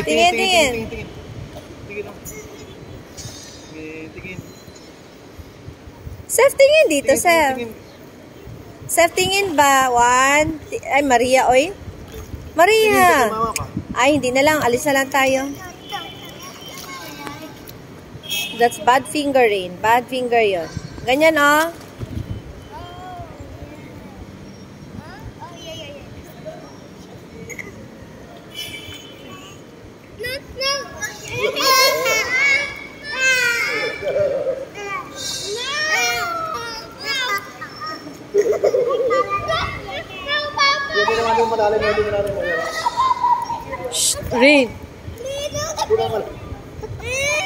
Tingin. Sef, tingin dito, Sef. Sef, tingin ba? One. Ay, Maria, oy. Maria. Ay, hindi na lang. Alis na lang tayo. That's bad finger, Rain. Bad finger yon. Ganyan, oh. Shh, Rain.